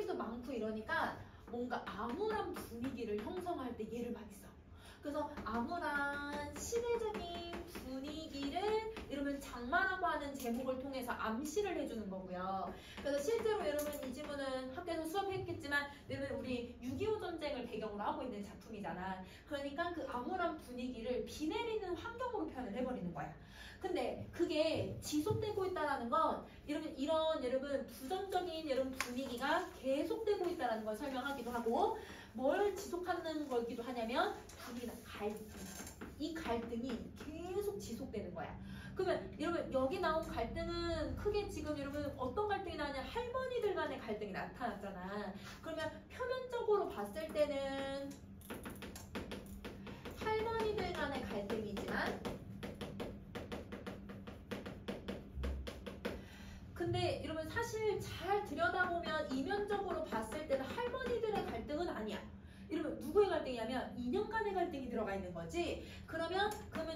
사람들도 많고 이러니까 뭔가 암울한 분위기를 형성할 때 얘를 많이 써. 그래서 암울한 시대적인 분위기를 이러면 장마라고 하는 제목을 통해서 암시를 해주는 거고요. 그래서 실제로 여러분 이 지문은 학교에서 수업했겠지만 여러분 우리 6.25 전쟁을 배경으로 하고 있는 작품이잖아. 그러니까 그 암울한 분위기를 비 내리는 환경으로 표현을 해버리는 거야. 근데 그게 지속되고 있다는 건 이런 여러분 부정적인 여러분 분위기가 계속되고 있다는 걸 설명하기도 하고 뭘 지속하는 거기도 하냐면 불이나 갈등. 이 갈등이 계속 지속되는 거야. 그러면 여러분 여기 나온 갈등은 크게 지금 여러분 어떤 갈등이 나냐 할머니들 간의 갈등이 나타났잖아. 그러면 표면적으로 봤을 때는 할머니들 간의 갈등이지만 근데 여러분 사실 잘 들여다보면 이면적으로 봤을 때는 할머니들의 갈등은 아니야. 여러분 누구의 갈등이냐면 이념 간의 갈등이 들어가 있는 거지. 그러면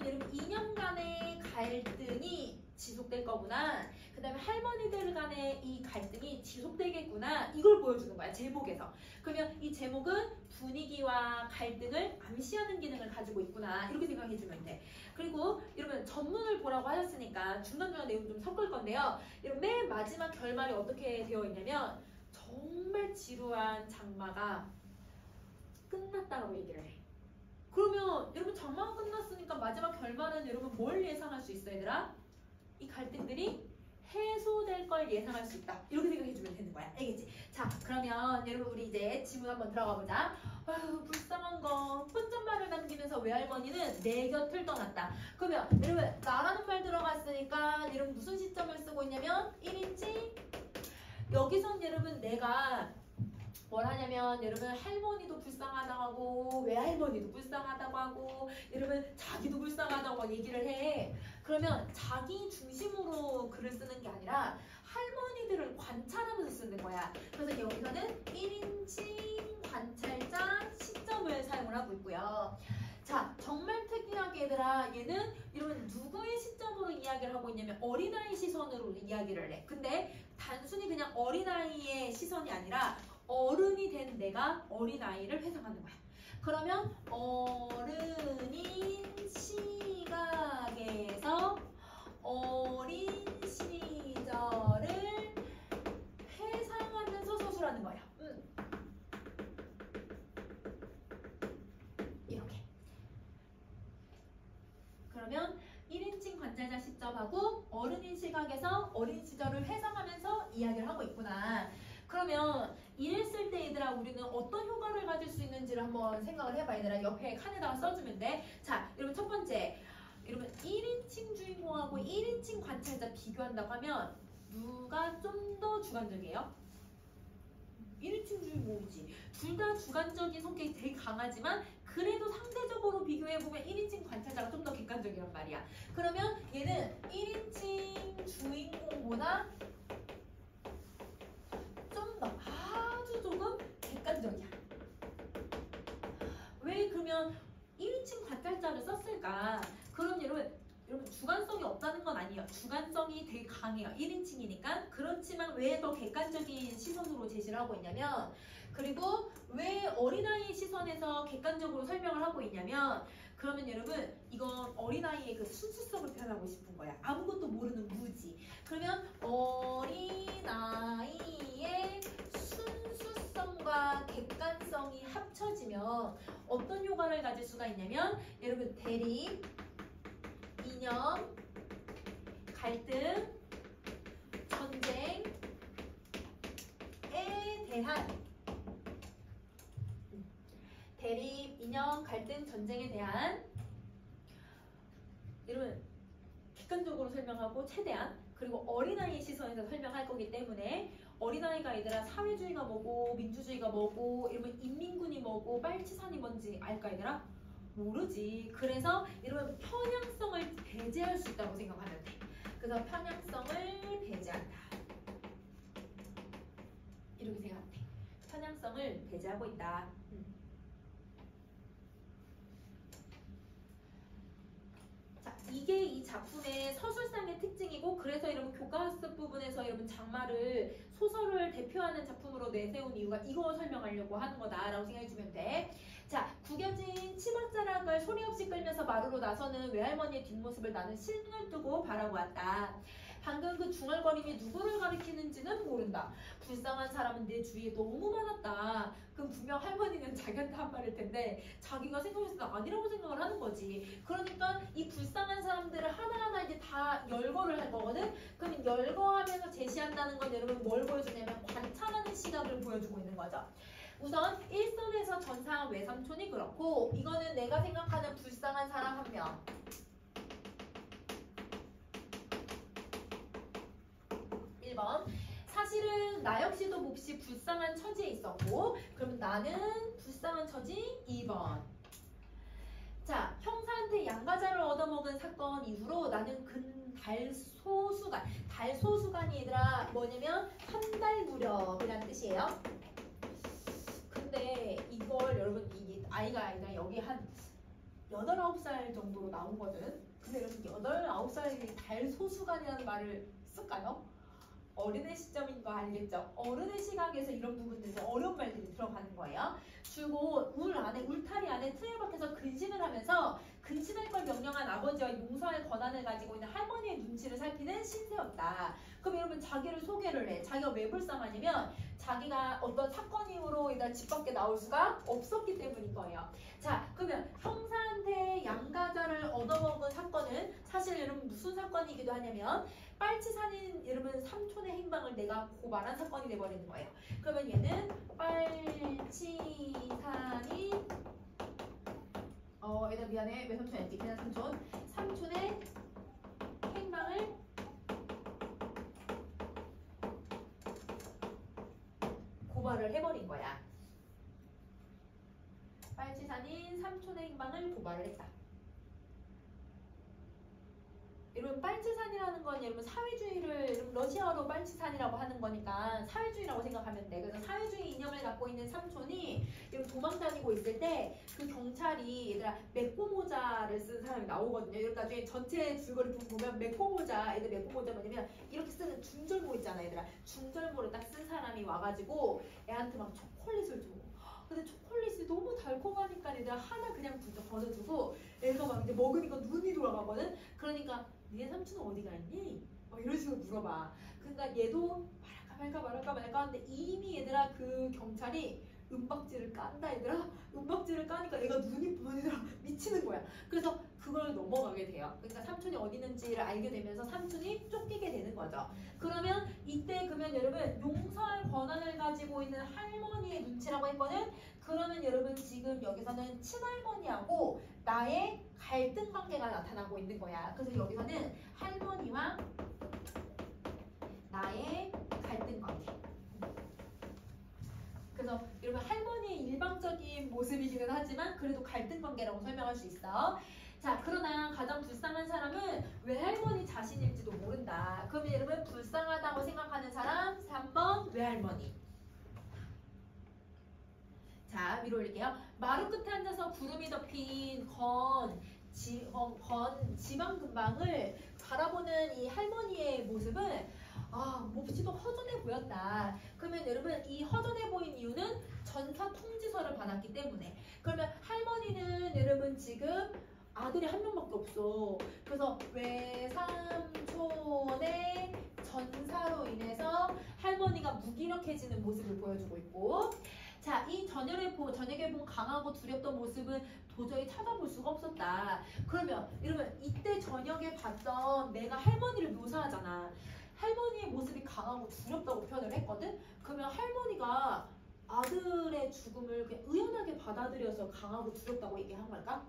여러분 이념 간의 갈등이 지속될 거구나. 그 다음에 할머니들 간의 이 갈등이 지속되겠구나. 이걸 보여주는 거야 제목에서. 그러면 이 제목은 분위기와 갈등을 암시하는 기능을 가지고 있구나. 이렇게 생각해주면 돼. 그리고 여러분 전문을 보라고 하셨으니까 중간중간 내용 좀 섞을 건데요. 여러분 맨 마지막 결말이 어떻게 되어 있냐면 정말 지루한 장마가 끝났다고 얘기를 해. 그러면 여러분 장마가 끝났으니까 마지막 결말은 여러분 뭘 예상할 수 있어 얘들아? 이 갈등들이 해소될 걸 예상할 수 있다. 이렇게 생각해주면 되는 거야. 알겠지? 자 그러면 여러분 우리 이제 지문 한번 들어가 보자. 아유 불쌍한 거 혼잣말을 남기면서 외할머니는 내 곁을 떠났다. 그러면 여러분 나라는 말 들어갔으니까 여러분 무슨 시점을 쓰고 있냐면 1인칭 여기선 여러분 내가 뭘 하냐면 여러분 할머니도 불쌍하다고 하고 외할머니도 불쌍하다고 하고 여러분 자기도 불쌍하다고 얘기를 해. 그러면 자기 중심으로 글을 쓰는 게 아니라 할머니들을 관찰하면서 쓰는 거야. 그래서 여기서는 1인칭 관찰자 시점을 사용을 하고 있고요. 자 정말 특이하게 얘들아 얘는 여러분 누구의 시점으로 이야기를 하고 있냐면 어린아이 시선으로 이야기를 해. 근데 단순히 그냥 어린아이의 시선이 아니라 어른이 된 내가 어린아이를 회상하는 거야. 그러면 어른인 시각에서 어린 시절을 회상하면서 서술하는 거야. 이렇게. 그러면 1인칭 관찰자 시점하고 어른인 시각에서 어린 시절을 회상하면서 이야기를 하고 있구나. 그러면 이랬을 때 얘들아 우리는 어떤 효과를 가질 수 있는지를 한번 생각을 해봐. 얘들아 옆에 칸에다가 써주면 돼. 자 여러분 첫 번째 여러분 1인칭 주인공하고 1인칭 관찰자 비교한다고 하면 누가 좀 더 주관적이에요? 1인칭 주인공이지. 둘 다 주관적인 성격이 되게 강하지만 그래도 상대적으로 비교해보면 1인칭 관찰자가 좀 더 객관적이란 말이야. 그러면 얘는 1인칭 주인공보다 좀 더 아주 조금 객관적이야. 왜 그러면 1인칭 관찰자를 썼을까? 그럼 여러분 주관성이 없다는 건 아니에요. 주관성이 되게 강해요. 1인칭이니까. 그렇지만 왜 더 객관적인 시선으로 제시를 하고 있냐면 그리고 왜 어린아이 시선에서 객관적으로 설명을 하고 있냐면 그러면 여러분 이건 어린아이의 그 순수성을 표현하고 싶은 거야. 아무것도 모르는 무지. 그러면 어린아이의 순수성과 객관성이 합쳐지면 어떤 효과를 가질 수가 있냐면 여러분 대립, 이념, 갈등, 전쟁에 대한 대립, 이념, 갈등, 전쟁에 대한 여러분 객관적으로 설명하고 최대한 그리고 어린아이 시선에서 설명할 거기 때문에 어린아이가 얘들아 사회주의가 뭐고 민주주의가 뭐고 이러면 인민군이 뭐고 빨치산이 뭔지 알까 얘들아? 모르지. 그래서 여러분 편향성을 배제할 수 있다고 생각하면 돼. 그래서 편향성을 배제한다. 이렇게 생각하면 돼. 편향성을 배제하고 있다. 자, 이게 이 작품의 서술상의 특징이고 그래서 여러분 교과학습 부분에서 여러분 장마를 소설을 대표하는 작품으로 내세운 이유가 이거 설명하려고 하는 거다라고 생각해주면 돼. 자, 구겨진 치맛자락을 소리 없이 끌면서 마루로 나서는 외할머니의 뒷모습을 나는 신을 뜨고 바라보았다. 방금 그 중얼거림이 누구를 가리키는지는 모른다. 불쌍한 사람은 내 주위에 너무 많았다. 그럼 분명 할머니는 자기한테 한 말일 텐데 자기가 생각했을 때 아니라고 생각을 하는 거지. 그러니까 이 불쌍한 사람들을 하나하나 이제 다 열거를 할 거거든. 그럼 열거하면서 제시한다는 건 여러분 뭘 보여주냐면 관찰하는 시각을 보여주고 있는 거죠. 우선 일선에서 전사한 외삼촌이 그렇고 이거는 내가 생각하는 불쌍한 사람 한 명. 1번. 사실은 나 역시도 몹시 불쌍한 처지에 있었고 그러면 나는 불쌍한 처지 2번. 자, 형사한테 양과자를 얻어먹은 사건 이후로 나는 달소수간이 얘들아 뭐냐면 한 달 무렵이라는 뜻이에요. 근데 이걸 여러분 이게 아이가 여기 한 8, 9살 정도로 나오거든. 근데 여러분 8, 9살이 달소수간이라는 말을 쓸까요? 어른의 시점인 거 알겠죠? 어른의 시각에서 이런 부분들이 어려운 말들이 들어가는 거예요. 주고 울타리 안에 틀에 박혀서 근신을 하면서 근신할 걸 명령한 아버지와 용서할 권한을 가지고 있는 할머니의 눈치를 살피는 신세였다. 그럼 여러분 자기를 소개를 해. 자기가 왜 불쌍하냐면 자기가 어떤 사건 이후로 일단 집 밖에 나올 수가 없었기 때문인 거예요. 자, 그러면 형사한테 양과자를 얻어먹은 사건은 사실 여러분 무슨 사건이기도 하냐면 빨치산인 여러분 삼촌의 행방을 내가 고발한 사건이 돼버리는 거예요. 그러면 얘는 빨치산인 얘들아 미안해 외삼촌이 아니지 그냥 삼촌의 행방을 고발을 해버린 거야. 빨치산인 삼촌의 행방을 고발을 했다. 여러분 빨치산이라는 건 여러분 사회주의를 러시아어로 빨치산이라고 하는 거니까 사회주의라고 생각하면 돼. 그래서 사회주의 이념을 갖고 있는 삼촌이 여러분 도망 다니고 있을 때 그 경찰이 얘들아 메꼬모자를 쓴 사람이 나오거든요. 여러분 나중에 전체 줄거리 보면 메꼬모자 뭐냐면 이렇게 쓰는 중절모 있잖아 얘들아. 중절모를 딱 쓴 사람이 와가지고 애한테 막 초콜릿을 줘. 근데 초콜릿이 너무 달콤하니까 얘들아 하나 그냥 걷어주고 애가 막 이제 먹으니까 눈이 돌아가거든. 그러니까 니네 삼촌은 어디 갔니? 막 이런 식으로 물어봐. 그러니까 얘도 말할까 하는데 이미 얘들아 그 경찰이 은박지를 깐다 얘들아. 은박지를 까니까 애가 눈이 미치는 거야. 그래서 그걸 넘어가게 돼요. 그러니까 삼촌이 어디 있는지를 알게 되면서 삼촌이 쫓기게 되는 거죠. 그러면 이때 그러면 여러분 용서할 권한을 가지고 있는 할머니의 눈치라고 했거든. 그러면 여러분 지금 여기서는 친할머니하고 나의 갈등 관계가 나타나고 있는 거야. 그래서 여기서는 할머니와 나의 갈등 관계. 그래서 여러분 할머니의 일방적인 모습이기는 하지만 그래도 갈등 관계라고 설명할 수 있어. 자, 그러나 가장 불쌍한 사람은 외할머니 자신일지도 모른다. 그러면 여러분 불쌍하다고 생각하는 사람 3번 외할머니. 자, 위로 올릴게요. 마루 끝에 앉아서 구름이 덮인 지방근방을 바라보는 이 할머니의 모습은 몹시도 허전해 보였다. 그러면 여러분 이 허전해 보인 이유는 전사 통지서를 받았기 때문에. 그러면 할머니는 여러분 지금 아들이 한 명밖에 없어. 그래서 외삼촌의 전사로 인해서 할머니가 무기력해지는 모습을 보여주고 있고, 자, 이 저녁에 본 강하고 두렵던 모습은 도저히 찾아볼 수가 없었다. 그러면 여러분 이때 저녁에 봤던 내가 할머니를 묘사하잖아. 할머니의 모습이 강하고 두렵다고 표현을 했거든. 그러면 할머니가 아들의 죽음을 그냥 의연하게 받아들여서 강하고 두렵다고 얘기한 걸까?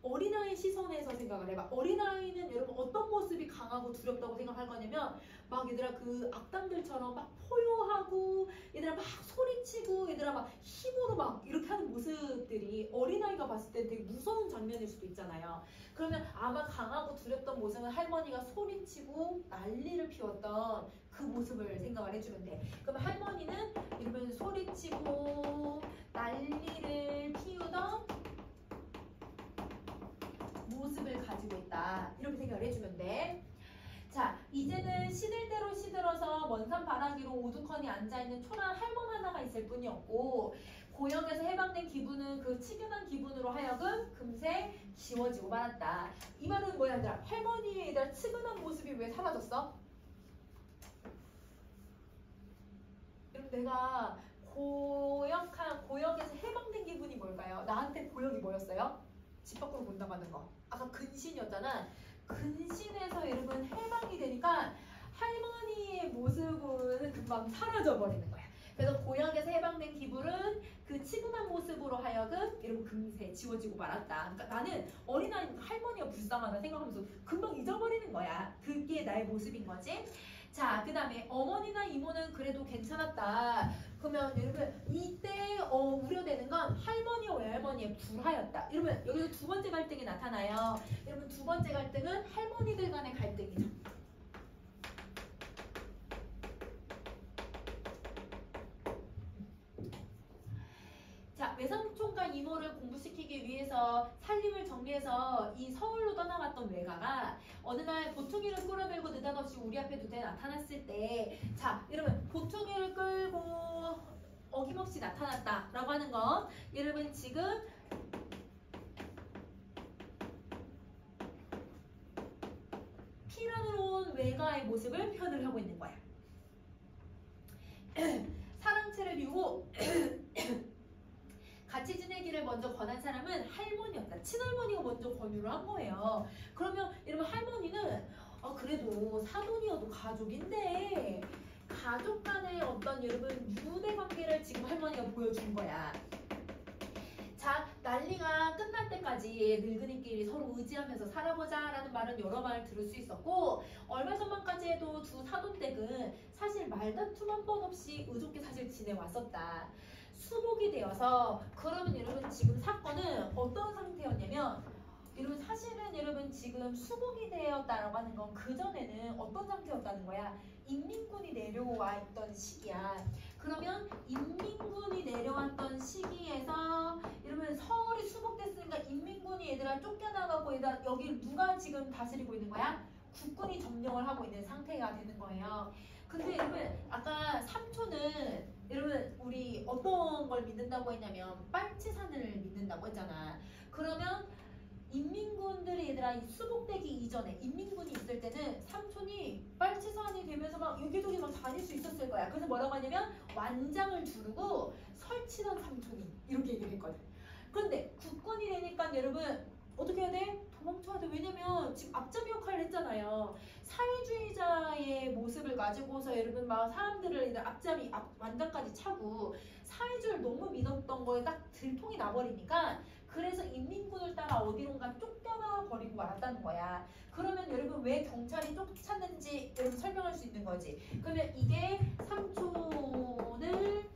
어린아이 시선에서 생각을 해봐. 어린아이는 여러분 어떤 모습이 강하고 두렵다고 생각할 거냐면 막 얘들아 그 악당들처럼 막 포효하고 얘들아 막 소리치고 얘들아 막 힘으로 막 이렇게 하는 모습들이 어린아이가 봤을 때 되게 무서운 장면일 수도 있잖아요. 그러면 아마 강하고 두렵던 모습은 할머니가 소리치고 난리를 피웠던 그 모습을 생각을 해주면 돼. 그러면 할머니는 이러면 소리치고 난리를 피우던 모습을 가지고 있다. 이렇게 생각을 해주면 돼. 자, 이제는 시들대로 시들어서 먼 쌀쌀한 바라기로 오두커니 앉아있는 초라한 할멈 하나가 있을 뿐이었고 고역에서 해방된 기분은 그 치근한 기분으로 하여금 금세 지워지고 말았다. 이 말은 뭐야 얘들아? 할머니의 얘들아 치근한 모습이 왜 사라졌어? 여러분 내가 고역에서 해방된 기분이 뭘까요? 나한테 고역이 뭐였어요? 집 밖으로 못 나가는 거. 아까 근신이었잖아. 근신에서 여러분 해방이 되니까 할머니의 모습은 금방 사라져 버리는 거야. 그래서 고역에서 해방된 기분은 그 치근한 모습으로 하여금 여러분 금세 지워지고 말았다. 그러니까 나는 어린아이니까 할머니가 불쌍하다 생각하면서 금방 잊어버리는 거야. 그게 나의 모습인 거지. 자, 그 다음에 어머니나 이모는 그래도 괜찮았다. 그러면 여러분 이때 우려되는 건 할머니와 외할머니의 불화였다. 여러분 여기서 두 번째 갈등이 나타나요. 여러분 두 번째 갈등은 할머니들 간의 갈등이죠. 자, 외삼촌과 이모를 공부시키기 위해서 살림을 정리해서 이 서울로 떠나갔던 외가가 어느 날 보퉁이를 끌어들고 느닷없이 우리 앞에 눈에 나타났을 때, 자, 여러분 보퉁이를 끌고 어김없이 나타났다라고 하는 건 여러분 지금 피란으로 온 외가의 모습을 표현을 하고 있는 거야. 사랑채를 비우고 같이 지내기를 먼저 권한 사람은 할머니였다. 친할머니가 먼저 권유를 한 거예요. 그러면 여러분 할머니는 그래도 사돈이어도 가족인데 가족 간의 어떤 여러분 유대 관계를 지금 할머니가 보여준 거야. 자, 난리가 끝날 때까지 늙은이끼리 서로 의지하면서 살아보자 라는 말은 여러 말 들을 수 있었고 얼마 전만까지 해도 두 사돈댁은 사실 말다툼 한 번 없이 의좋게 사실 지내왔었다. 수복이 되어서 그러면 여러분 지금 사건은 어떤 상태였냐면 여러분 사실은 여러분 지금 수복이 되었다라고 하는 건 그전에는 어떤 상태였다는 거야? 인민군이 내려와 있던 시기야. 그러면 인민군이 내려왔던 시기에서 여러분 서울이 수복됐으니까 인민군이 얘들아 쫓겨나가고 얘들아 여기 누가 지금 다스리고 있는 거야? 국군이 점령을 하고 있는 상태가 되는 거예요. 근데 여러분 아까 삼촌은 여러분 우리 어떤 걸 믿는다고 했냐면 빨치산을 믿는다고 했잖아. 그러면 인민군들이 얘들아 이 수복되기 이전에 인민군이 있을 때는 삼촌이 빨치산이 되면서 막 여기저기 막 다닐 수 있었을 거야. 그래서 뭐라고 하냐면 완장을 두르고 설치던 삼촌이 이렇게 얘기를 했거든. 그런데 국군이 되니까 여러분 어떻게 해야 돼? 도망쳐야 돼. 왜냐면 지금 앞잡이 역할을 했잖아요. 사회주의자의 모습을 가지고서 여러분 막 사람들을 앞잡이 완장까지 차고 사회주의를 너무 믿었던 거에 딱 들통이 나버리니까 그래서 인민군을 따라 어디론가 쫓겨나 버리고 말았다는 거야. 그러면 여러분 왜 경찰이 쫓았는지 여러분 설명할 수 있는 거지. 그러면 이게 삼촌을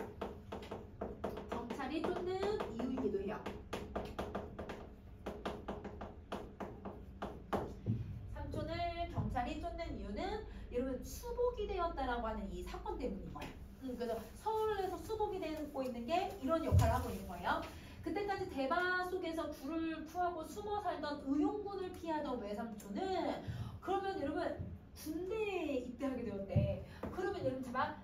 경찰이 쫓는 이유이기도 해요. 삼촌을 경찰이 쫓는 이유는 여러분 수복이 되었다라고 하는 이 사건 때문인 거야. 그래서 서울에서 수복이 되고 있는 게 이런 역할을 하고 있는 거예요. 그때까지 대바 속에서 불을 구하고 숨어 살던 의용군을 피하던 외삼촌은 그러면 여러분 군대에 입대하게 되었대. 그러면 여러분 잠깐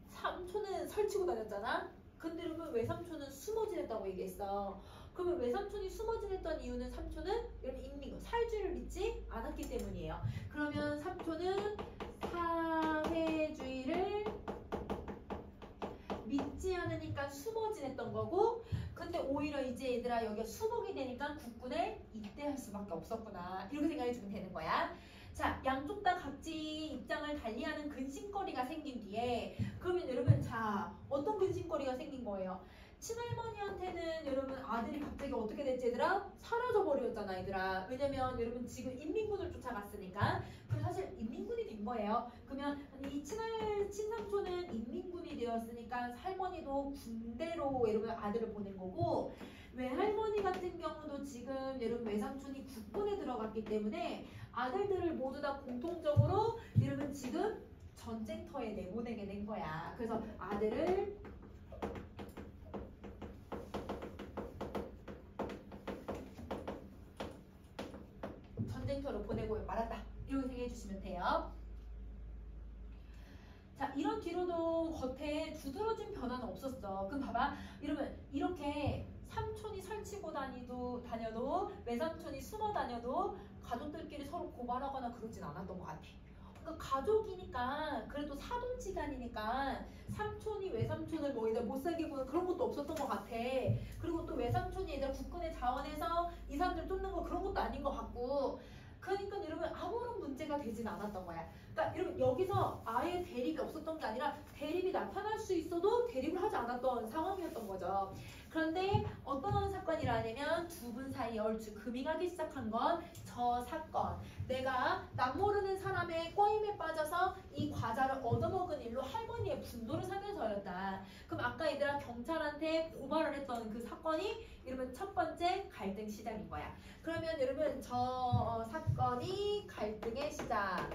삼촌은 설치고 다녔잖아. 근데 여러분 외삼촌은 숨어 지냈다고 얘기했어. 그러면 외삼촌이 숨어 지냈던 이유는 삼촌은 여러분 인민군 사회주의를 믿지 않았기 때문이에요. 그러면 삼촌은 사회주의를 믿지 않으니까 숨어 지냈던 거고 근데 오히려 이제 얘들아 여기가 수복이 되니까 국군에 입대할 수밖에 없었구나 이렇게 생각해 주면 되는 거야. 자, 양쪽 다 각지 입장을 달리하는 근심거리가 생긴 뒤에 그러면 여러분 자 어떤 근심거리가 생긴 거예요? 친할머니한테는 여러분 아들이 갑자기 어떻게 됐지 얘들아? 사라져버렸잖아 얘들아. 왜냐면 여러분 지금 인민군을 쫓아갔으니까 그럼 사실 인민군이 된 거예요. 그러면 이 친삼촌은 인민군이 되었으니까 할머니도 군대로 여러분 아들을 보낸 거고 외할머니 같은 경우도 지금 여러분 외삼촌이 국군에 들어갔기 때문에 아들들을 모두 다 공통적으로 여러분 지금 전쟁터에 내보내게 된 거야. 그래서 아들을 전쟁터로 보내고 말았다. 이렇게 생각해 주시면 돼요. 자, 이런 뒤로도 겉에 두드러진 변화는 없었어. 그럼 봐봐. 이러면 이렇게 삼촌이 설치고 다녀도 외삼촌이 숨어 다녀도 가족들끼리 서로 고발하거나 그러진 않았던 것 같아. 그러니까 가족이니까 그래도 사돈지간이니까 삼촌이 외삼촌을 뭐 얘들 못 살게 구는 그런 것도 없었던 것 같아. 그리고 또 외삼촌이 얘들 국군의 자원에서 이 사람들 쫓는 거 그런 것도 아닌 것 같고. 그러니까 여러분 아무런 문제가 되진 않았던 거야. 그러니까 여러분 여기서 아예 대립이 없었던 게 아니라 대립이 나타날 수 있어도 대립을 하지 않았던 상황이었던 거죠. 그런데 어떤 사건이라냐면 두 분 사이에 얼추 금이 가기 시작한 건 저 사건. 내가 남모르는 사람의 꼬임에 빠져서 이 과자를 얻어먹은 일로 할머니의 분노를 사면서였다. 그럼 아까 얘들아 경찰한테 고발을 했던 그 사건이 여러분 첫 번째 갈등 시작인 거야. 그러면 여러분 저 사건이 갈등의 시작.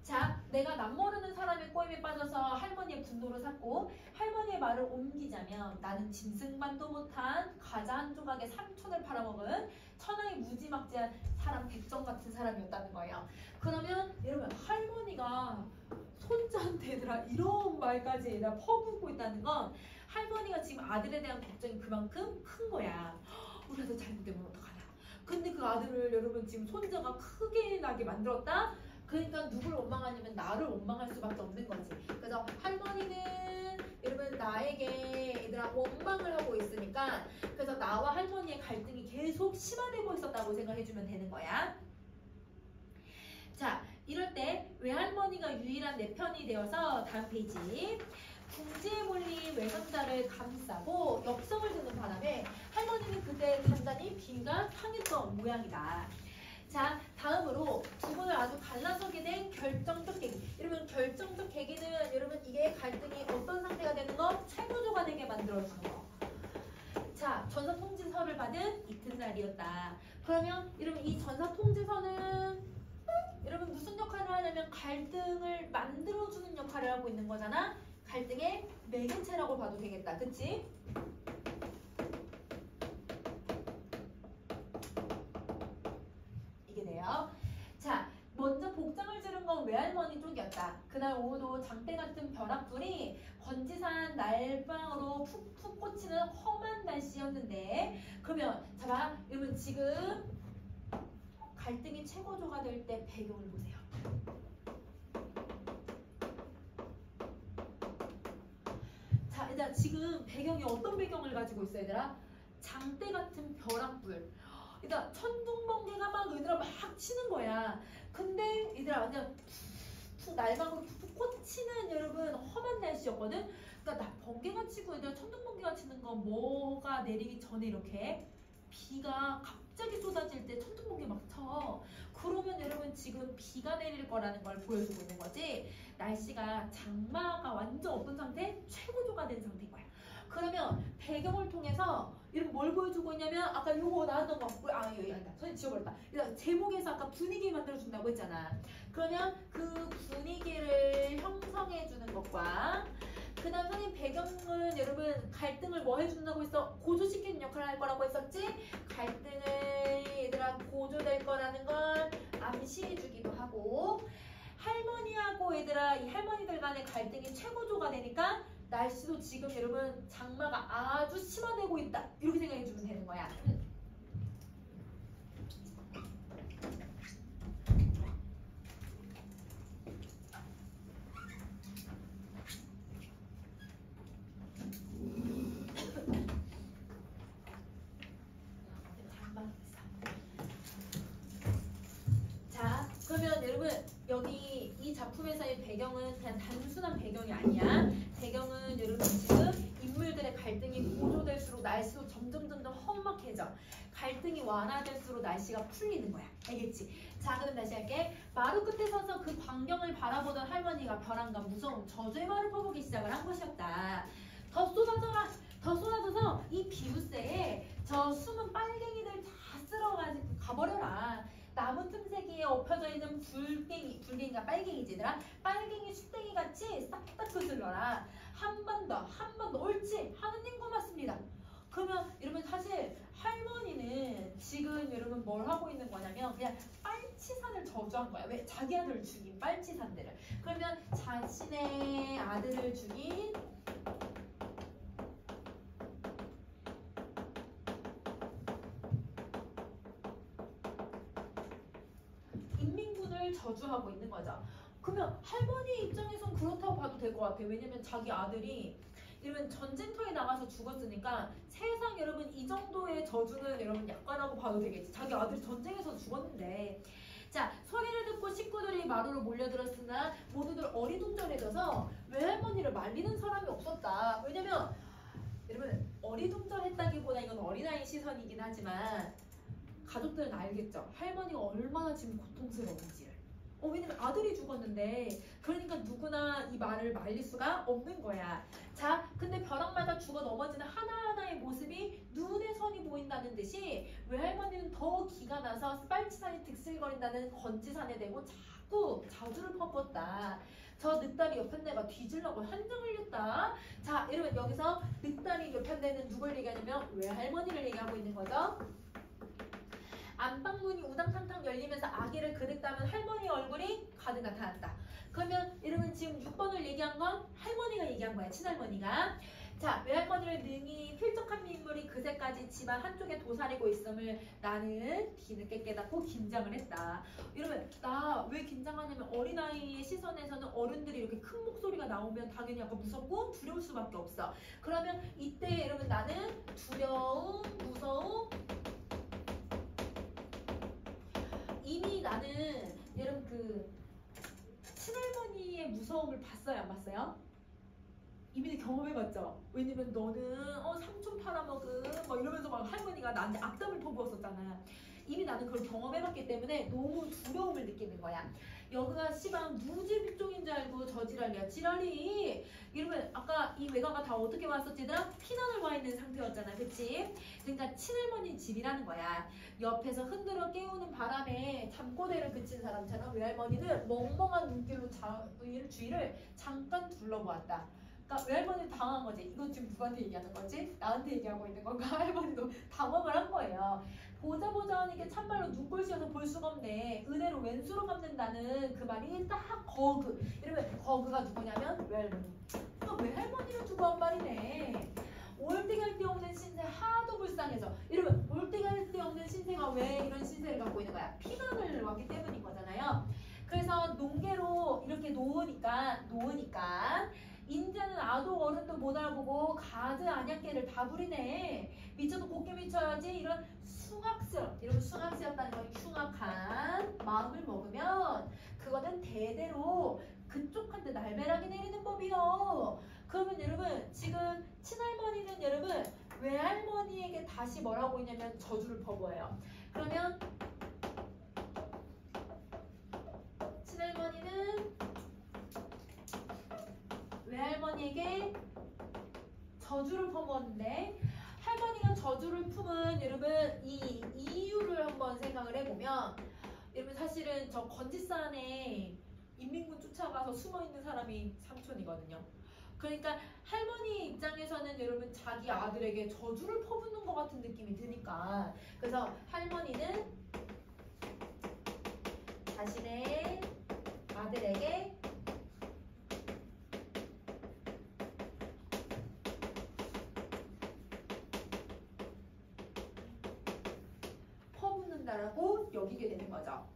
자, 내가 남모르는 사람의 꼬임에 빠져서 할머니의 분노를 샀고 할머니의 말을 옮기자면 나는 짐승만도 못한 과자 한 조각에 삼촌을 팔아먹은 천하의 무지막지한 사람 백정 같은 사람이었다는 거예요. 그러면 여러분 할머니가 손자한테 얘들아 이런 말까지 얘들아 퍼붓고 있다는 건 할머니가 지금 아들에 대한 걱정이 그만큼 큰 거야. 우리 아들 잘못되면 어떡하냐. 근데 그 아들을 여러분 지금 손자가 크게 나게 만들었다? 그러니까 누굴 원망하냐면 나를 원망할 수밖에 없는 거지. 그래서 할머니는 여러분 나에게 얘들아 원망을 하고 있으니까 그래서 나와 할머니의 갈등이 계속 심화되고 있었다고 생각해주면 되는 거야. 자, 이럴 때 외할머니가 유일한 내 편이 되어서 다음 페이지. 궁지에 몰린 외손자를 감싸고 엽성을 드는 바람에 할머니는 그때 단단히 비가 상했던 모양이다. 자, 다음으로 두 분을 아주 갈라서게 된 결정적 계기. 여러분 결정적 계기는 여러분 이게 갈등이 어떤 상태가 되는 거? 최고조가 되게 만들어주는 거. 자, 전사통지서를 받은 이튿날이었다. 그러면 여러분 이 전사통지서는 여러분 무슨 역할을 하냐면 갈등을 만들어주는 역할을 하고 있는 거잖아. 갈등의 매개체라고 봐도 되겠다. 그치? 이게 돼요. 자, 먼저 복장을 지른 건 외할머니 쪽이었다. 그날 오후도 장대 같은 벼락불이 건지산 날방으로 푹푹 꽂히는 험한 날씨였는데 그러면 자 봐. 여러분 지금 갈등이 최고조가 될 때 배경을 보세요. 자, 얘들아 지금 배경이 어떤 배경을 가지고 있어 얘들아? 장대 같은 벼락불. 얘들아 천둥번개가 막 얘들아 막 치는 거야. 근데 얘들아 완전 툭툭 날방으로 툭툭 꽂히는 여러분 험한 날씨였거든. 그러니까 나 번개가 치고 얘들아 천둥번개가 치는 건 뭐가 내리기 전에 이렇게 비가 갑자기 쏟아질 때 천둥번개 막 쳐. 그러면 여러분 지금 비가 내릴 거라는 걸 보여주고 있는 거지. 날씨가 장마가 완전 어떤 상태? 최고조가 된 상태인 거야. 그러면 배경을 통해서 이런 뭘 보여주고 있냐면 아까 요거 나왔던 거 여기 아니다. 선생님 지워버렸다. 제목에서 아까 분위기 만들어준다고 했잖아. 그러면 그 분위기를 형성해주는 것과 그 다음 선생님 배경은 여러분 갈등을 뭐 해준다고 했어? 고조시키는 역할을 할 거라고 했었지? 갈등을 얘들아 고조될 거라는 걸 암시해주기도 하고 할머니하고 얘들아 이 할머니들 간의 갈등이 최고조가 되니까 날씨도 지금 여러분 장마가 아주 심화되고 있다 이렇게 생각해주면 되는 거야. 자, 그러면 여러분 여기 이 작품에서의 배경은 그냥 단순한 배경이 아니야. 배경은 여러분 지금 인물들의 갈등이 고조될수록 날씨도 점점 험막해져. 갈등이 완화될수록 날씨가 풀리는 거야. 알겠지? 자, 그럼 다시 할게. 마루 끝에 서서 그 광경을 바라보던 할머니가 벼랑과 무서운 저주의 말을 퍼붓기 시작을 한 것이었다. 더 쏟아져라. 더 쏟아져서 이 비루세에 저 숨은 빨갱이들 다 쓸어가지고 가버려라. 나무 틈새기에 엎혀져 있는 불갱이가 빨갱이지 얘들아. 빨갱이 숫댕이 같이 싹 다 거슬러라. 한 번 더 옳지 하느님 고맙습니다. 그러면 여러분 사실 할머니는 지금 여러분 뭘 하고 있는 거냐면 그냥 빨치산을 저주한 거야. 왜? 자기 아들을 죽인 빨치산들을. 그러면 자신의 아들을 죽인 인민군을 저주하고 있는 거죠. 그러면 할머니 입장에선 그렇다고 봐도 될 것 같아요. 왜냐면 자기 아들이 이러면 전쟁터에 나가서 죽었으니까 세상 여러분 이 정도의 저주는 여러분 약관하고 봐도 되겠지. 자기 아들이 전쟁에서 죽었는데. 자, 소리를 듣고 식구들이 마루로 몰려들었으나 모두들 어리둥절해져서 외할머니를 말리는 사람이 없었다. 왜냐면 여러분 어리둥절했다기보다 이건 어린아이 시선이긴 하지만 가족들은 알겠죠. 할머니가 얼마나 지금 고통스러운지를. 왜냐면 아들이 죽었는데 그러니까 누구나 이 말을 말릴 수가 없는 거야. 자, 근데 벼락마다 죽어 넘어지는 하나하나의 모습이 눈에 선이 보인다는 듯이 외할머니는 더 기가 나서 빨치산이 득실거린다는 건지산에 대고 자꾸 자주를 퍼붓다. 저 늑다리 옆편대가 뒤질라고 한증 흘렸다. 자, 여러분 여기서 늑다리 옆편대는 누굴 얘기하냐면 외할머니를 얘기하고 있는 거죠. 안방문이 우당탕탕 열리면서 아기를 그득다면 할머니 얼굴이 가득 나타났다. 그러면 여러분 지금 6번을 얘기한 건 할머니가 얘기한 거야. 친할머니가. 자, 외할머니를 능히 필적한 인물이 그새까지 집안 한쪽에 도사리고 있음을 나는 뒤늦게 깨닫고 긴장을 했다. 여러분 나 왜 긴장하냐면 어린아이의 시선에서는 어른들이 이렇게 큰 목소리가 나오면 당연히 약간 무섭고 두려울 수밖에 없어. 그러면 이때 여러분 나는 두려움, 무서움, 이미 나는 여러분 그 친할머니의 무서움을 봤어요? 안 봤어요? 이미 경험해봤죠? 왜냐면 너는 삼촌 팔아먹음 막 이러면서 막 할머니가 나한테 악담을 퍼부었었잖아. 이미 나는 그걸 경험해봤기 때문에 너무 두려움을 느끼는 거야. 여기가 시방 무지빅종인 줄 알고 저지랄이야. 지랄이. 이러면 아까 이 외가가 다 어떻게 왔었지더라? 피난을 와 있는 상태였잖아. 그치? 그러니까 친할머니 집이라는 거야. 옆에서 흔들어 깨우는 바람에 잠꼬대를 그친 사람처럼 외할머니는 멍멍한 눈길로 주위를 잠깐 둘러보았다. 그러니까 외할머니는 당한 거지. 이거 지금 누구한테 얘기하는 거지? 나한테 얘기하고 있는 건가? 할머니도 당황을 한 거예요. 보자 하니까 참말로 눈꼴시여서 볼 수가 없네. 은혜로 왼수로 갚는다는 그 말이 딱 거그. 이러면 거그가 누구냐면 외할머니. 그러니까 외할머니를 두고 한 말이네. 올데갈데 없는 신세 하도 불쌍해서. 이러면 올데갈데 없는 신세가 왜 이런 신세를 갖고 있는 거야? 피난을 왔기 때문인 거잖아요. 그래서 농계로 이렇게 놓으니까 인자는 아도 어른도 못 알아보고 가드 안약계를 다 부리네. 미쳐도 곱게 미쳐야지. 이런 숭악스럽다는 건 흉악한 마음을 먹으면 그거는 대대로 그쪽한테 날벼락이 내리는 법이요. 그러면 여러분 지금 친할머니는 여러분 외할머니에게 다시 뭐라고 했냐면 저주를 퍼부어요. 그러면 친할머니는 외할머니에게 저주를 퍼부었는데 할머니가 저주를 품은 여러분 이 이유를 한번 생각을 해보면 여러분 사실은 저 건지산에 인민군 쫓아가서 숨어있는 사람이 삼촌이거든요. 그러니까 할머니 입장에서는 여러분 자기 아들에게 저주를 퍼붓는 것 같은 느낌이 드니까 그래서 할머니는 자신의 아들에게 퍼붓는다라고 여기게 되는 거죠.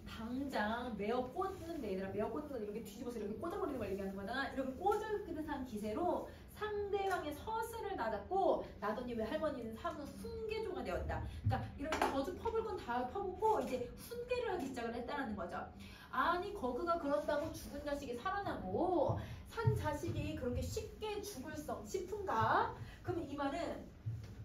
당장 매어 꽂는데 얘들아 매어 꽂는 건 이렇게 뒤집어서 이렇게 꽂아버리는 걸 얘기하는 거잖아. 이렇게 꽂을 듯한 기세로 상대방의 서슬을 낮았고 나더니 왜 할머니는 사문 훈계조가 되었다. 그러니까 이렇게 저주 퍼볼 건 다 퍼붓고 이제 훈계를 하기 시작을 했다는 거죠. 아니 거그가 그런다고 죽은 자식이 살아나고 산 자식이 그렇게 쉽게 죽을 싶은가? 그러면 이 말은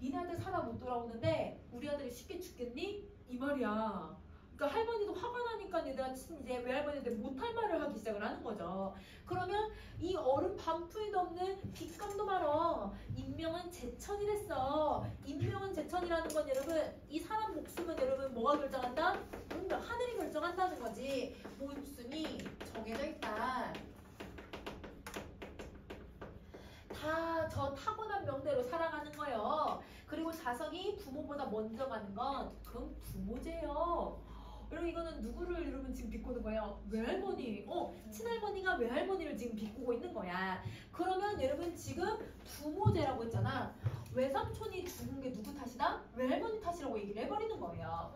니네 아들 살아 못 돌아오는데 우리 아들이 쉽게 죽겠니? 이 말이야. 그러니까 할머니도 화가 나니까 얘들아 이제 외할머니한테 못할 말을 하기 시작을 하는 거죠. 그러면 이 어른 반푼이도 없는 빚감도 말어. 인명은 제천이랬어. 임명은 제천이라는 건 여러분 이 사람 목숨은 여러분 뭐가 결정한다? 하늘이 결정한다는 거지. 목숨이 정해져 있다. 다 저 타고난 명대로 살아가는 거예요. 그리고 자석이 부모보다 먼저 가는 건 그건 부모제예요. 여러분 이거는 누구를 여러분 지금 비꼬는 거예요? 외할머니. 친할머니가 외할머니를 지금 비꼬고 있는 거야. 그러면 여러분 지금 부모제라고 했잖아. 외삼촌이 죽은 게 누구 탓이다? 외할머니 탓이라고 얘기를 해버리는 거예요.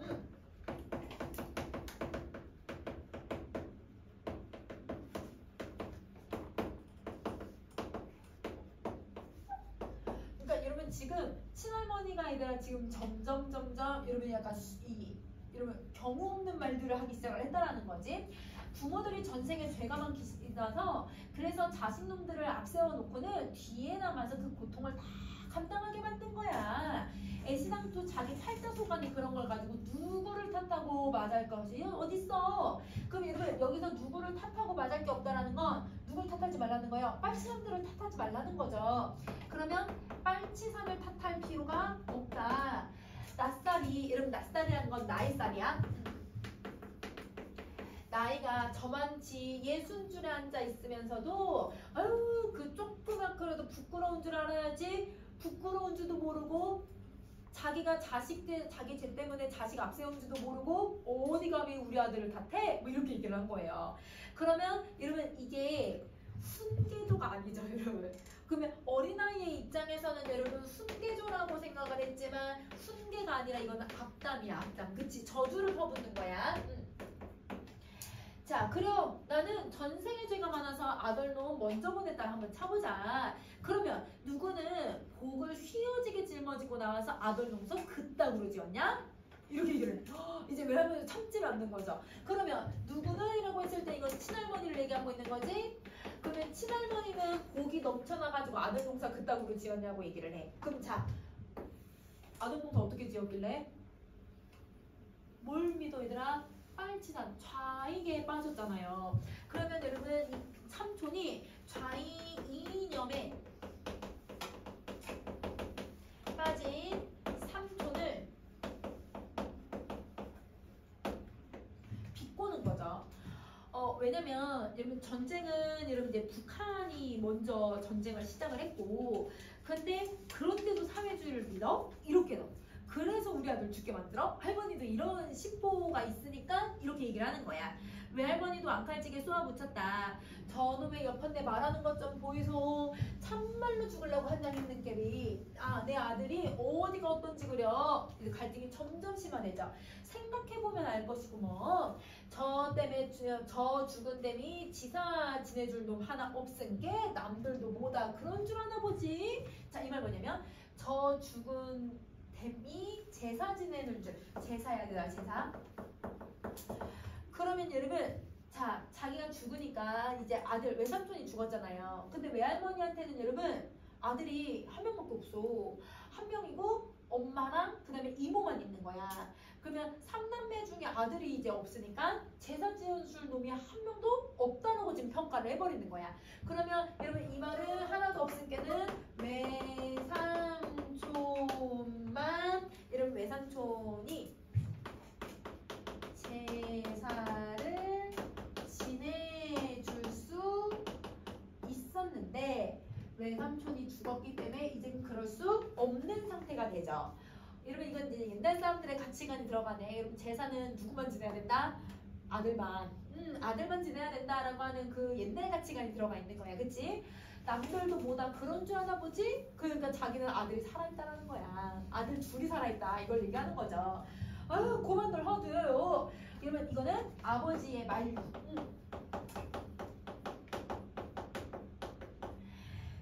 그러니까 여러분 지금 친할머니가 아니라 지금 점점 여러분 약간 여러분 경우 없는 말들을 하기 시작을 했다라는 거지. 부모들이 전생에 죄가 많기라서 그래서 자식놈들을 앞세워 놓고는 뒤에 남아서 그 고통을 다 감당하게 만든 거야. 애시당초 자기 팔자소관이 그런 걸 가지고 누구를 탓하고 맞을 것이 어딨어. 그럼 여러분 여기서 누구를 탓하고 맞을 게 없다라는 건 누굴 탓하지 말라는 거예요? 빨치산들을 탓하지 말라는 거죠. 그러면 빨치산을 탓할 필요가 없다. 낯살이, 여러분 낯살이라는 건 나이 살이야. 나이가 저만치 60줄에 앉아 있으면서도 아유 그 조그맣 그래도 부끄러운 줄 알아야지. 부끄러운 줄도 모르고 자기가 자기 죄 때문에 자식 앞세운 줄도 모르고 어디 감히 우리 아들을 탓해? 뭐 이렇게 얘기를 한 거예요. 그러면 여러분 이게 훈계조가 아니죠 여러분. 그러면 어린아이의 입장에서는 여러분 훈계조라고 생각을 했지만 훈계가 아니라 이거는 악담이야 악담. 그치? 저주를 퍼붓는 거야. 자, 그럼 나는 전생에 죄가 많아서 아들놈 먼저 보냈다 한번 차보자. 그러면 누구는 복을 휘어지게 짊어지고 나와서 아들놈서 그따구로 지었냐? 이렇게 얘기를 해. 이제 외할머니 참지를 않는 거죠. 그러면 누구는 이라고 했을 때 이건 친할머니를 얘기하고 있는 거지. 그러면 친할머니는 복이 넘쳐나가지고 아들농사 그따구로 지었냐고 얘기를 해. 그럼 자, 아들농사 어떻게 지었길래? 뭘 믿어 얘들아? 빨치산 좌익에 빠졌잖아요. 그러면 여러분 이 삼촌이 좌익 이념에 빠진 삼촌을 비꼬는 거죠. 왜냐면 여러분 전쟁은 여러분 이제 북한이 먼저 전쟁을 시작을 했고, 근데 그런데도 사회주의를 믿어? 이렇게 넣어. 그래서 우리 아들 죽게 만들어? 할머니도 이런 심보가 있으니까 이렇게 얘기를 하는 거야. 외할머니도 앙칼지게 쏘아붙였다. 저놈의 옆한테 말하는 것 좀 보이소. 참말로 죽으려고 한장 있는 께비. 내 아들이 어디가 어떤지 그려. 갈등이 점점 심화되죠. 생각해보면 알 것이고 뭐. 저 때문에 저 죽은 댐이 지사 지내줄 놈 하나 없은 게 남들도 뭐다 그런 줄 아나 보지. 자, 이 말 뭐냐면 저 죽은 댐이 제사 지내는 줄. 제사야 되나 제사. 그러면 여러분 자 자기가 죽으니까 이제 아들 외삼촌이 죽었잖아요. 근데 외할머니한테는 여러분 아들이 한 명밖에 없어. 한 명이고 엄마랑 그 다음에 이모만 있는 거야. 그러면 3남매 중에 아들이 이제 없으니까 제사 지어줄 놈이 한 명도 없다라고 지금 평가를 해버리는 거야. 그러면 여러분 이 말은 하나도 없을 게는 외삼촌만 여러분 외삼촌이 제사를 지내줄 수 있었는데 외삼촌이 죽었기 때문에 이제 그럴 수 없는 상태가 되죠. 여러분 이건 이제 옛날 사람들의 가치관이 들어가네. 여러분 제사는 누구만 지내야 된다? 아들만. 아들만 지내야 된다라고 하는 그 옛날 가치관이 들어가 있는 거야. 그치? 남들도 뭐다 그런 줄 아나 보지? 그러니까 자기는 아들이 살아있다라는 거야. 아들 둘이 살아있다. 이걸 얘기하는 거죠. 아유 그만들 하도요. 그러면 이거는 아버지의 만류.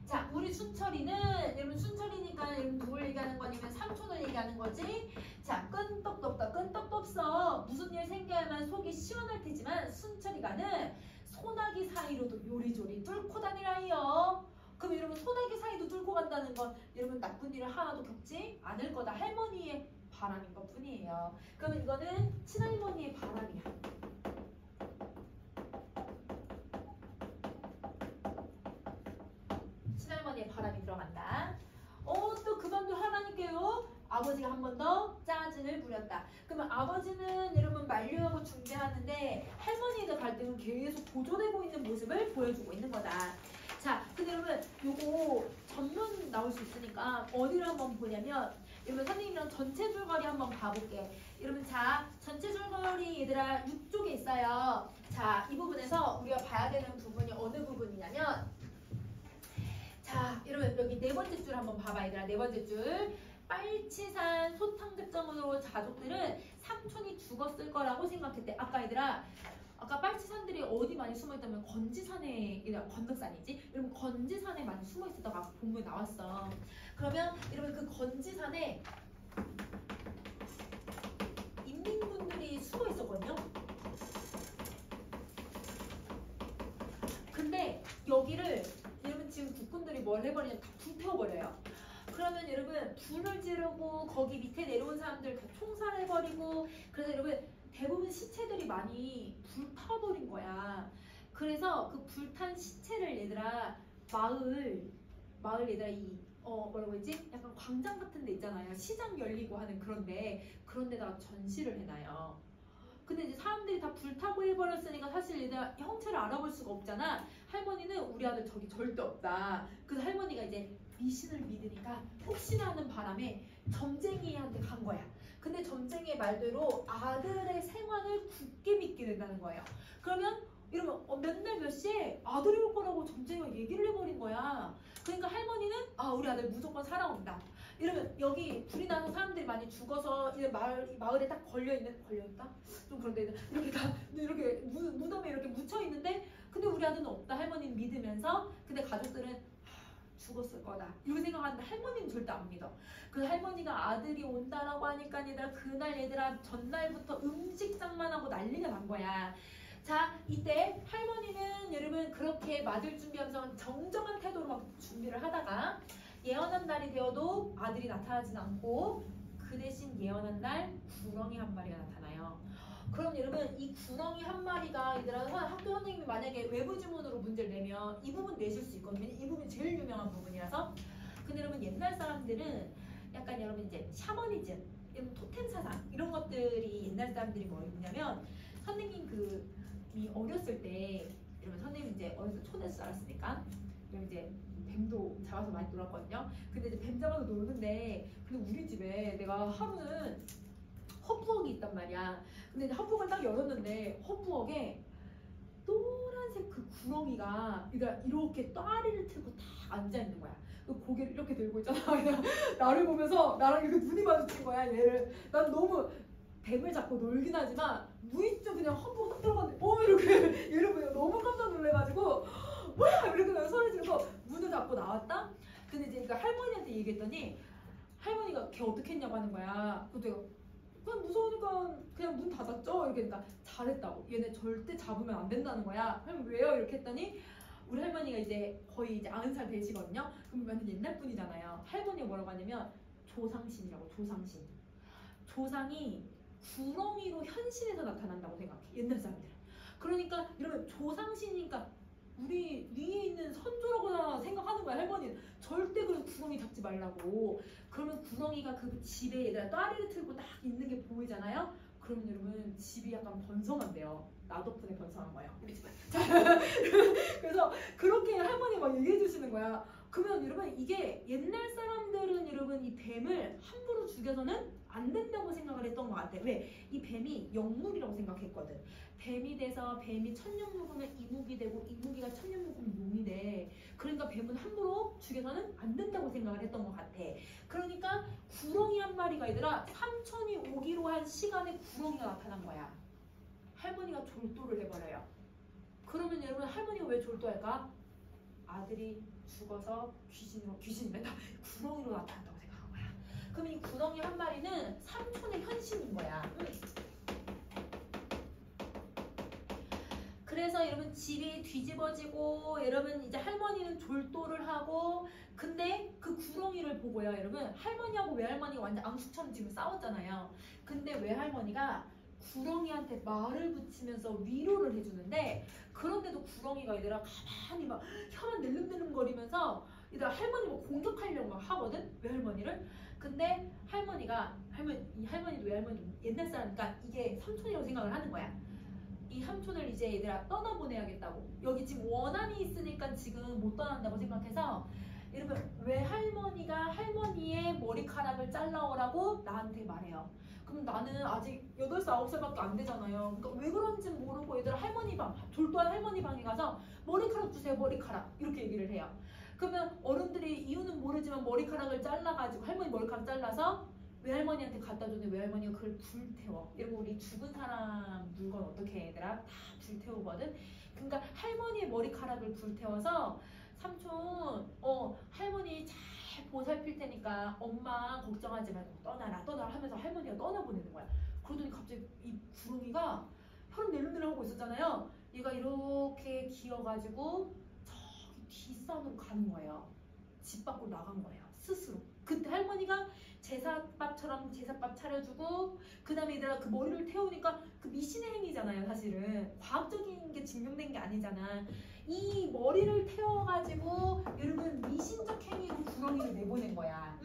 자, 우리 순철이는 여러분 순철이니까 여러분 누굴 얘기하는 거냐면 삼촌을 얘기하는 거지. 자, 끈떡도 없다. 끈떡도 없어. 무슨 일 생겨야만 속이 시원할 테지만 순철이가는 소나기 사이로도 요리조리 뚫고 다니라요. 그럼 여러분 소나기 사이도 뚫고 간다는 건 여러분 나쁜 일을 하나도 겪지 않을 거다. 할머니의 바람인 것 뿐이에요. 그러면 이거는 친할머니의 바람이야. 친할머니의 바람이 들어간다. 또 번 더 짜증을 부렸다. 그러면 아버지는 여러분 만류하고 중재하는데 할머니의 갈등은 계속 고조되고 있는 모습을 보여주고 있는 거다. 자, 근데 여러분 요거 전문 나올 수 있으니까 어디를 한번 보냐면 여러분 선생님이랑 전체 줄거리 한번 봐볼게. 여러분 자, 전체 줄거리 얘들아 6쪽에 있어요. 자, 이 부분에서 우리가 봐야 되는 부분이 어느 부분이냐면 자, 여러분 여기 네 번째 줄 한번 봐봐 얘들아. 네 번째 줄. 빨치산 소탕득정으로 가족들은 삼촌이 죽었을 거라고 생각했대. 아까 얘들아 아까 빨치산들이 어디 많이 숨어있다면 건지산에, 건덕산이지? 여러분 건지산에 많이 숨어있었다고 아까 본문에 나왔어. 그러면 여러분 그 건지산에 인민군들이 숨어있었거든요. 근데 여기를 여러분 지금 국군들이 뭘 해버리냐면 다 불태워버려요. 그러면 여러분 불을 지르고 거기 밑에 내려온 사람들 다 총살해버리고 그래서 여러분 대부분 시체들이 많이 불타버린 거야. 그래서 그 불탄 시체를 얘들아 마을 얘들아 뭐라고 했지? 약간 광장 같은 데 있잖아요. 시장 열리고 하는 그런 데다가 전시를 해놔요. 근데 이제 사람들이 다 불타고 해버렸으니까 사실 얘들아 형체를 알아볼 수가 없잖아. 할머니는 우리 아들 저기 절대 없다. 그래서 할머니가 이제 미신을 믿으니까 혹시나 하는 바람에 점쟁이한테 간 거야. 근데 점쟁이의 말대로 아들의 생환을 굳게 믿게 된다는 거예요. 그러면 이러면 맨날 몇 시에 아들이 올 거라고 점쟁이가 얘기를 해버린 거야. 그러니까 할머니는 우리 아들 무조건 살아온다. 이러면 여기 불이 나서 사람들이 많이 죽어서 이제 마을에 딱 걸려있다? 좀 그런데 이렇게 무덤에 이렇게 묻혀있는데 근데 우리 아들은 없다. 할머니는 믿으면서 근데 가족들은 죽었을 거다. 이렇게 생각하는데 할머니는 절대 안 믿어. 그 할머니가 아들이 온다라고 하니까 얘들아 그날 얘들아 전날부터 음식장만 하고 난리가 난 거야. 자, 이때 할머니는 여러분 그렇게 맞을 준비하면서 정정한 태도로 막 준비를 하다가 예언한 날이 되어도 아들이 나타나진 않고 그 대신 예언한 날 구렁이 한 마리가 나타나요. 그럼 여러분 이 구렁이 한 마리가 얘들아 학교 선생님이 만약에 외부 지문으로 문제를 내면 이 부분 내실 수 있거든요. 이 부분이 제일 유명한 부분이라서. 근데 여러분 옛날 사람들은 약간 여러분 이제 샤머니즘, 토템 사상 이런 것들이 옛날 사람들이 뭐냐면 선생님 이 어렸을 때 여러분 선생님 이제 어렸을 때 초대해서 자랐으니까 그럼 이제 뱀도 잡아서 많이 놀았거든요. 근데 이제 뱀 잡아서 놀는데 근데 우리 집에 내가 하루는 헛부엌이 있단 말이야. 근데 이제 헛부엌을 딱 열었는데 헛부엌에 노란색 그 구렁이가 이렇게 또아리를 틀고 딱 앉아있는 거야. 그 고개를 이렇게 들고 있잖아. 나를 보면서 나랑 이렇게 눈이 마주친 거야. 얘를. 난 너무 뱀을 잡고 놀긴 하지만 무의식 그냥 헛부엌 딱 들어갔는데 이렇게 얘를 보고 너무 깜짝 놀래가지고 뭐야 이렇게 내가 소리 지르고 문을 닫고 나왔다. 근데 이제 그러니까 할머니한테 얘기했더니 할머니가 걔 어떻게 했냐고 하는 거야. 그래서 그냥 무서우니까 그냥 문 닫았죠. 이렇게 그러니까 잘했다고. 얘네 절대 잡으면 안 된다는 거야. 그럼 왜요? 이렇게 했더니 우리 할머니가 이제 거의 이제 90살 되시거든요. 그럼 완전 옛날 분이잖아요. 할머니가 뭐라고 하냐면 조상신이라고. 조상신. 조상이 구렁이로 현실에서 나타난다고 생각해. 옛날 사람들은. 그러니까 이러면 조상신이니까 우리 위에 있는 선조라고 생각하는 거야. 할머니는 절대 그런 구렁이 잡지 말라고. 그러면 구렁이가 그 집에 얘들아 또아리를 틀고 딱 있는 게 보이잖아요. 그러면 여러분 집이 약간 번성한대요. 나 덕분에 번성한 거예요. 우리 집은. 그래서 그렇게 할머니가 막 얘기해 주시는 거야. 그러면 여러분 이게 옛날 사람들은 여러분 이 뱀을 함부로 죽여서는 안 된다고 생각을 했던 것 같아. 왜? 이 뱀이 영물이라고 생각했거든. 뱀이 돼서 뱀이 천년 묵으면 이묵이 되고 이묵이가 천년 묵으면 용이 돼. 그러니까 뱀은 함부로 죽여서는 안 된다고 생각을 했던 것 같아. 그러니까 구렁이 한 마리가 얘들아 삼촌이 오기로 한 시간에 구렁이가 나타난 거야. 할머니가 졸도를 해버려요. 그러면 여러분 할머니가 왜 졸도할까? 아들이 죽어서 귀신이란다. 구렁이로 나타난다고 생각한 거야. 그럼 이 구렁이 한 마리는 삼촌의 현신인 거야. 그래서 여러분 집이 뒤집어지고 여러분 이제 할머니는 졸도를 하고 근데 그 구렁이를 보고요 여러분 할머니하고 외할머니가 완전 앙숙처럼 지금 싸웠잖아요. 근데 외할머니가 구렁이한테 말을 붙이면서 위로를 해주는데 그런데도 구렁이가 얘들아 가만히 막 혀만 낼름낼름 거리면서 얘들아 할머니 막 공격하려고 막 하거든 외할머니를. 근데 이 할머니도 외할머니도 옛날 사람이니까 이게 삼촌이라고 생각을 하는 거야. 이 삼촌을 이제 얘들아 떠나보내야겠다고. 여기 지금 원한이 있으니까 지금 못 떠난다고 생각해서 여러분 외할머니가 할머니의 머리카락을 잘라오라고 나한테 말해요. 그럼 나는 아직 8살, 9살밖에 안 되잖아요. 그러니까 왜 그런지 모르고 얘들아 할머니 방, 졸도한 할머니 방에 가서 머리카락 주세요, 머리카락. 이렇게 얘기를 해요. 그러면 어른들이 이유는 모르지만 머리카락을 잘라가지고 할머니 머리카락 잘라서 외할머니한테 갖다 줬는데 외할머니가 그걸 불태워. 이러면 우리 죽은 사람 물건 어떻게 해, 얘들아? 다 불태우거든. 그러니까 할머니의 머리카락을 불태워서 삼촌, 할머니 잘 보살필 테니까 엄마 걱정하지 말고 떠나라 하면서 할머니가 떠나보내는 거야. 그러더니 갑자기 이 구렁이가 혀를 내름내름 하고 있었잖아요. 얘가 이렇게 기어가지고 저기 뒷산으로 가는 거예요. 집 밖으로 나간 거예요. 스스로. 그때 할머니가 제사밥처럼 제사밥 차려주고 그 다음에 얘들아 그 머리를 태우니까 그 미신의 행위잖아요. 사실은 과학적인 게 증명된 게 아니잖아. 이 머리를 태워가지고 여러분 미신적 행위로 구렁이를 내보낸 거야.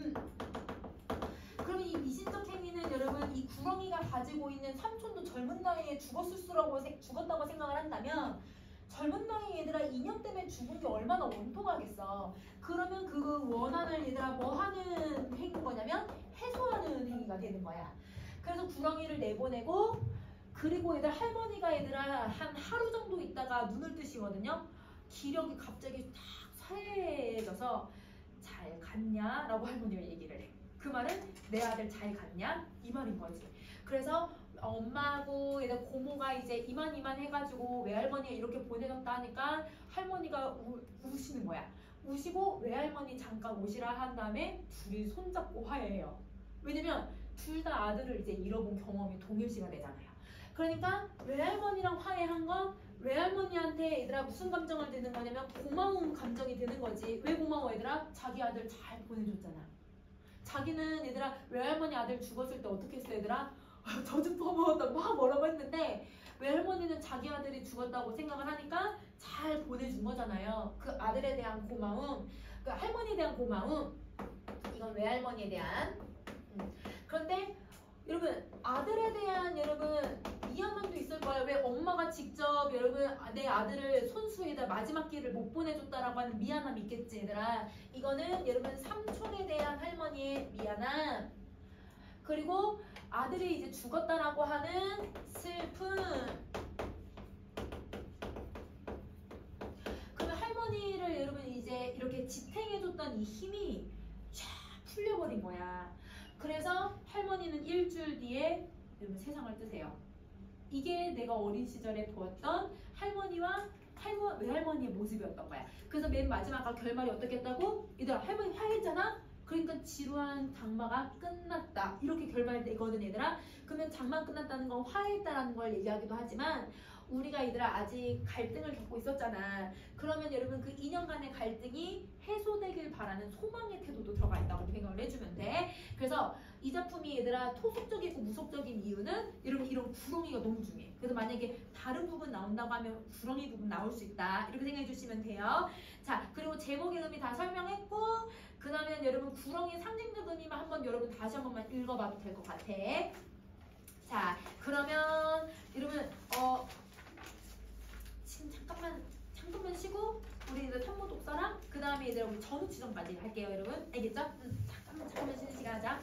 그러면 이 미신적 행위는 여러분 이 구렁이가 가지고 있는 삼촌도 젊은 나이에 죽었다고 생각을 한다면 젊은 나이 얘들아 인연 때문에 죽은 게 얼마나 원통하겠어. 그러면 그 원한을 얘들아 뭐 하는 행위인 거냐면 해소하는 행위가 되는 거야. 그래서 구렁이를 내보내고 그리고 얘들 할머니가 얘들아 한 하루 정도 있다가 눈을 뜨시거든요. 기력이 갑자기 탁 쇠해져서 잘 갔냐? 라고 할머니가 얘기를 해. 그 말은 내 아들 잘 갔냐? 이 말인 거지. 그래서 엄마하고 얘들 고모가 이제 이만 해가지고 외할머니가 이렇게 보내줬다 하니까 할머니가 우시는 거야. 우시고 외할머니 잠깐 오시라 한 다음에 둘이 손잡고 화해해요. 왜냐면 둘 다 아들을 이제 잃어본 경험이 동일시가 되잖아요. 그러니까 외할머니랑 화해한 건 외할머니한테 얘들아 무슨 감정을 드는 거냐면 고마운 감정이 드는 거지. 왜 고마워 얘들아? 자기 아들 잘 보내줬잖아. 자기는 얘들아 외할머니 아들 죽었을 때 어떻게 했어 얘들아? 저주 퍼부었다고 막 뭐라고 했는데 외할머니는 자기 아들이 죽었다고 생각을 하니까 잘 보내준 거잖아요. 그 아들에 대한 고마움, 그 할머니에 대한 고마움, 이건 외할머니에 대한. 그런데 여러분 아들에 대한 여러분 미안함도 있을 거예요. 왜 엄마가 직접 여러분 내 아들을 손수에다 마지막 길을 못 보내줬다라고 하는 미안함이 있겠지 얘들아. 이거는 여러분 삼촌에 대한 할머니의 미안함. 그리고 아들이 이제 죽었다라고 하는 슬픔. 그러면 할머니를 여러분 이제 이렇게 지탱해줬던 이 힘이 쫙 풀려버린 거야. 그래서 할머니는 일주일 뒤에 여러분 세상을 뜨세요. 이게 내가 어린 시절에 보았던 할머니와 외할머니의 모습이었던 거야. 그래서 맨 마지막 결말이 어떻겠다고? 얘들아 할머니 화해했잖아? 그러니까 지루한 장마가 끝났다. 이렇게 결말되거든 얘들아. 그러면 장마 끝났다는 건 화해했다라는 걸 얘기하기도 하지만 우리가 얘들아 아직 갈등을 겪고 있었잖아. 그러면 여러분 그 2년간의 갈등이 해소되길 바라는 소망의 태도도 들어가 있다고 생각을 해주면 돼. 그래서 이 작품이 얘들아 토속적이고 무속적인 이유는 여러분 이런 구렁이가 너무 중요해. 그래서 만약에 다른 부분 나온다고 하면 구렁이 부분 나올 수 있다. 이렇게 생각해 주시면 돼요. 자, 그리고 제목의 의미 다 설명했고 그 다음에 여러분 구렁이 상징적 의미만 한번 여러분 다시 한 번만 읽어봐도 될 것 같아. 자, 그러면 여러분 지금 잠깐만 쉬고 우리 이제 탐모 독서랑 그 다음에 이제 우리 전후 지정까지 할게요 여러분. 알겠죠? 잠깐만 쉬는 시간 하자.